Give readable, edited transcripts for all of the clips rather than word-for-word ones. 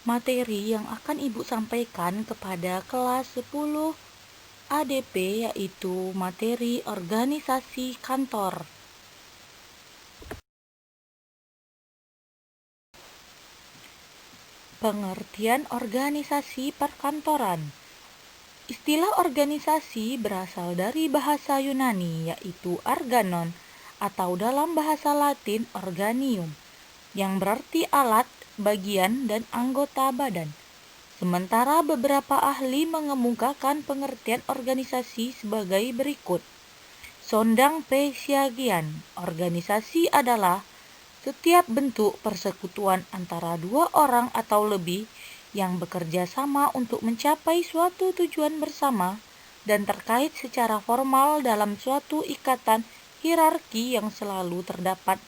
Materi yang akan Ibu sampaikan kepada kelas 10 ADP yaitu materi organisasi kantor. Pengertian organisasi perkantoran. Istilah organisasi berasal dari bahasa Yunani yaitu organon atau dalam bahasa Latin organium yang berarti alat, bagian, dan anggota badan. Sementara beberapa ahli mengemukakan pengertian organisasi sebagai berikut. Sondang P. Siagian, organisasi adalah setiap bentuk persekutuan antara dua orang atau lebih yang bekerja sama untuk mencapai suatu tujuan bersama dan terkait secara formal dalam suatu ikatan hierarki yang selalu terdapat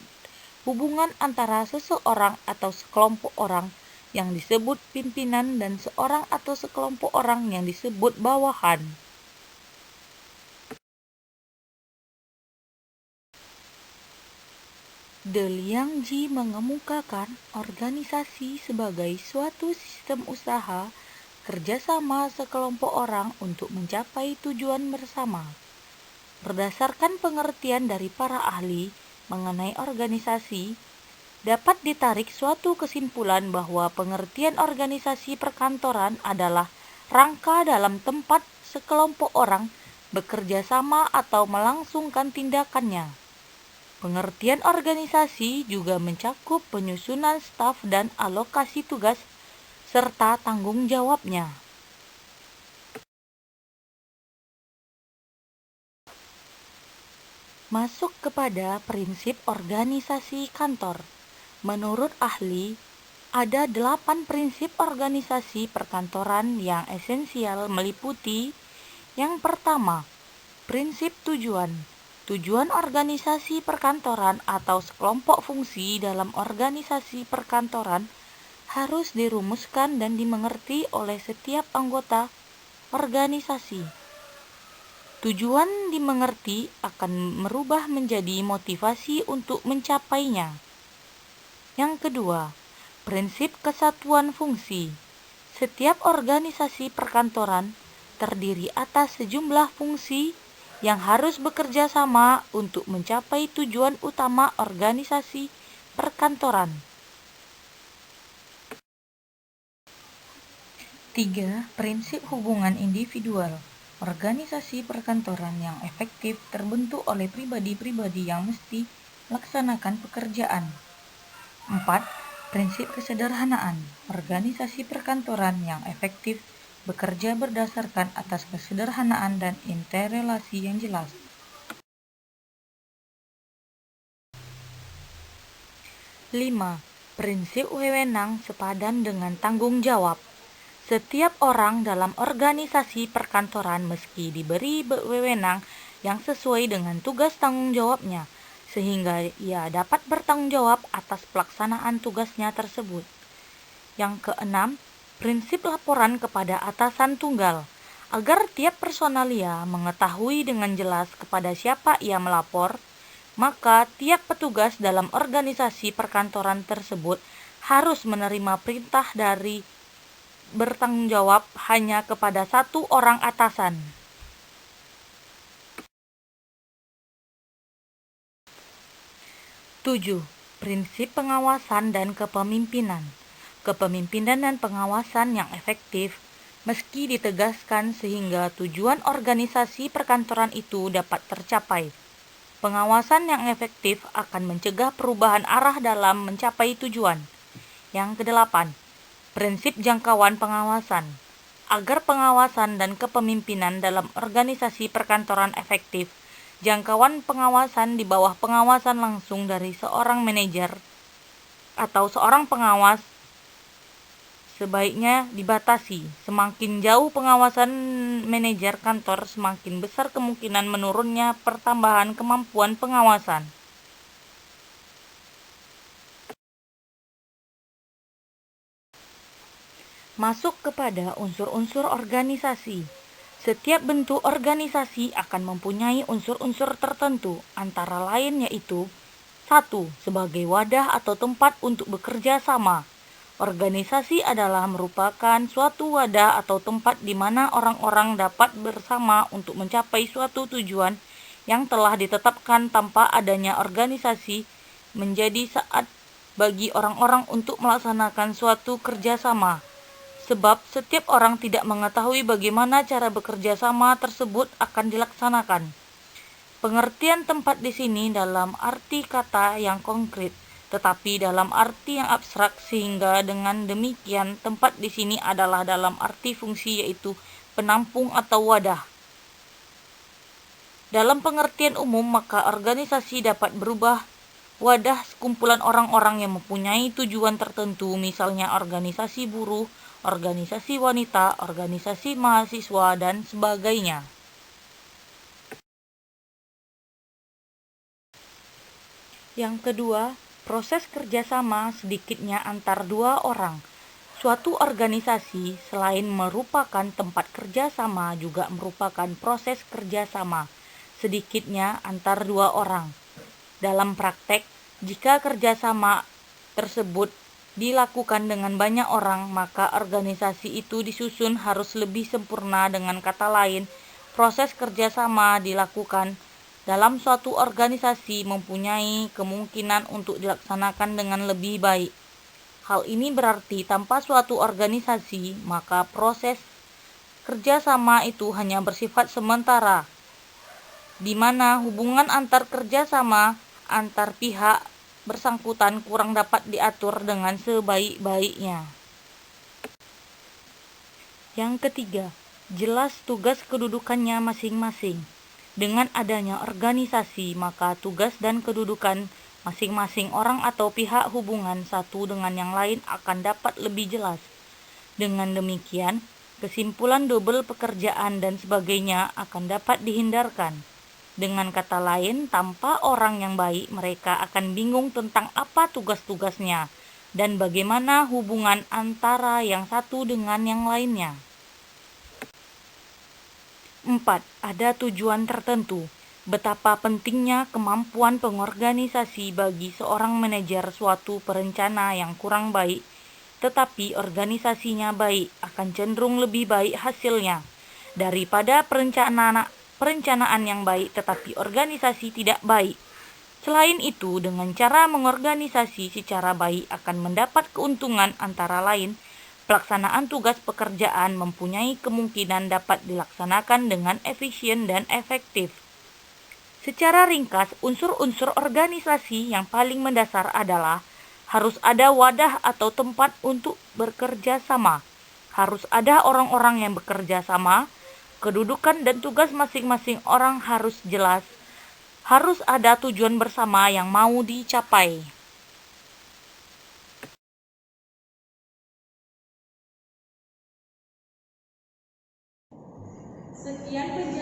hubungan antara seseorang atau sekelompok orang yang disebut pimpinan dan seorang atau sekelompok orang yang disebut bawahan. De Liangji mengemukakan organisasi sebagai suatu sistem usaha kerjasama sekelompok orang untuk mencapai tujuan bersama. Berdasarkan pengertian dari para ahli mengenai organisasi, dapat ditarik suatu kesimpulan bahwa pengertian organisasi perkantoran adalah rangka dalam tempat sekelompok orang bekerja sama atau melangsungkan tindakannya. Pengertian organisasi juga mencakup penyusunan staf dan alokasi tugas serta tanggung jawabnya. Masuk kepada prinsip organisasi kantor. Menurut ahli, ada 8 prinsip organisasi perkantoran yang esensial meliputi: yang pertama, prinsip tujuan. Tujuan organisasi perkantoran atau sekelompok fungsi dalam organisasi perkantoran harus dirumuskan dan dimengerti oleh setiap anggota organisasi. Tujuan dimengerti akan merubah menjadi motivasi untuk mencapainya. Yang kedua, prinsip kesatuan fungsi. Setiap organisasi perkantoran terdiri atas sejumlah fungsi yang harus bekerja sama untuk mencapai tujuan utama organisasi perkantoran. 3. Prinsip hubungan individual. Organisasi perkantoran yang efektif terbentuk oleh pribadi-pribadi yang mesti melaksanakan pekerjaan. 4. Prinsip kesederhanaan. Organisasi perkantoran yang efektif bekerja berdasarkan atas kesederhanaan dan interrelasi yang jelas. 5. Prinsip wewenang sepadan dengan tanggung jawab. Setiap orang dalam organisasi perkantoran mesti diberi wewenang yang sesuai dengan tugas tanggung jawabnya, sehingga ia dapat bertanggung jawab atas pelaksanaan tugasnya tersebut. Yang keenam, prinsip laporan kepada atasan tunggal. Agar tiap personalia mengetahui dengan jelas kepada siapa ia melapor, maka tiap petugas dalam organisasi perkantoran tersebut harus menerima perintah dari bertanggung jawab hanya kepada satu orang atasan. 7. Prinsip pengawasan dan kepemimpinan. Kepemimpinan dan pengawasan yang efektif meski ditegaskan sehingga tujuan organisasi perkantoran itu dapat tercapai. Pengawasan yang efektif akan mencegah perubahan arah dalam mencapai tujuan. Yang kedelapan, prinsip jangkauan pengawasan. Agar pengawasan dan kepemimpinan dalam organisasi perkantoran efektif, jangkauan pengawasan di bawah pengawasan langsung dari seorang manajer atau seorang pengawas sebaiknya dibatasi. Semakin jauh pengawasan manajer kantor, semakin besar kemungkinan menurunnya pertambahan kemampuan pengawasan. Masuk kepada unsur-unsur organisasi. Setiap bentuk organisasi akan mempunyai unsur-unsur tertentu, antara lain yaitu: 1. Sebagai wadah atau tempat untuk bekerja sama. Organisasi adalah merupakan suatu wadah atau tempat di mana orang-orang dapat bersama untuk mencapai suatu tujuan yang telah ditetapkan. Tanpa adanya organisasi menjadi saat bagi orang-orang untuk melaksanakan suatu kerjasama. Sebab setiap orang tidak mengetahui bagaimana cara bekerja sama tersebut akan dilaksanakan. Pengertian tempat di sini dalam arti kata yang konkret, tetapi dalam arti yang abstrak, sehingga dengan demikian tempat di sini adalah dalam arti fungsi, yaitu penampung atau wadah. Dalam pengertian umum, maka organisasi dapat berubah wadah sekumpulan orang-orang yang mempunyai tujuan tertentu, misalnya organisasi buruh, organisasi wanita, organisasi mahasiswa, dan sebagainya. Yang kedua, proses kerjasama sedikitnya antar dua orang. Suatu organisasi selain merupakan tempat kerjasama juga merupakan proses kerjasama sedikitnya antar dua orang. Dalam praktek, jika kerjasama tersebut dilakukan dengan banyak orang, maka organisasi itu disusun harus lebih sempurna. Dengan kata lain, proses kerjasama dilakukan dalam suatu organisasi mempunyai kemungkinan untuk dilaksanakan dengan lebih baik. Hal ini berarti tanpa suatu organisasi, maka proses kerjasama itu hanya bersifat sementara, di mana hubungan antar kerjasama antar pihak bersangkutan kurang dapat diatur dengan sebaik-baiknya. Yang ketiga, jelas tugas kedudukannya masing-masing. Dengan adanya organisasi, maka tugas dan kedudukan masing-masing orang atau pihak hubungan satu dengan yang lain akan dapat lebih jelas. Dengan demikian, kesimpulan double pekerjaan dan sebagainya akan dapat dihindarkan. Dengan kata lain, tanpa orang yang baik, mereka akan bingung tentang apa tugas-tugasnya dan bagaimana hubungan antara yang satu dengan yang lainnya. 4. Ada tujuan tertentu. Betapa pentingnya kemampuan pengorganisasi bagi seorang manajer. Suatu perencana yang kurang baik, tetapi organisasinya baik, akan cenderung lebih baik hasilnya daripada perencanaan yang baik tetapi organisasi tidak baik. Selain itu, dengan cara mengorganisasi secara baik akan mendapat keuntungan antara lain. Pelaksanaan tugas pekerjaan mempunyai kemungkinan dapat dilaksanakan dengan efisien dan efektif. Secara ringkas, unsur-unsur organisasi yang paling mendasar adalah harus ada wadah atau tempat untuk bekerja sama, harus ada orang-orang yang bekerja sama, kedudukan dan tugas masing-masing orang harus jelas, harus ada tujuan bersama yang mau dicapai. Sekian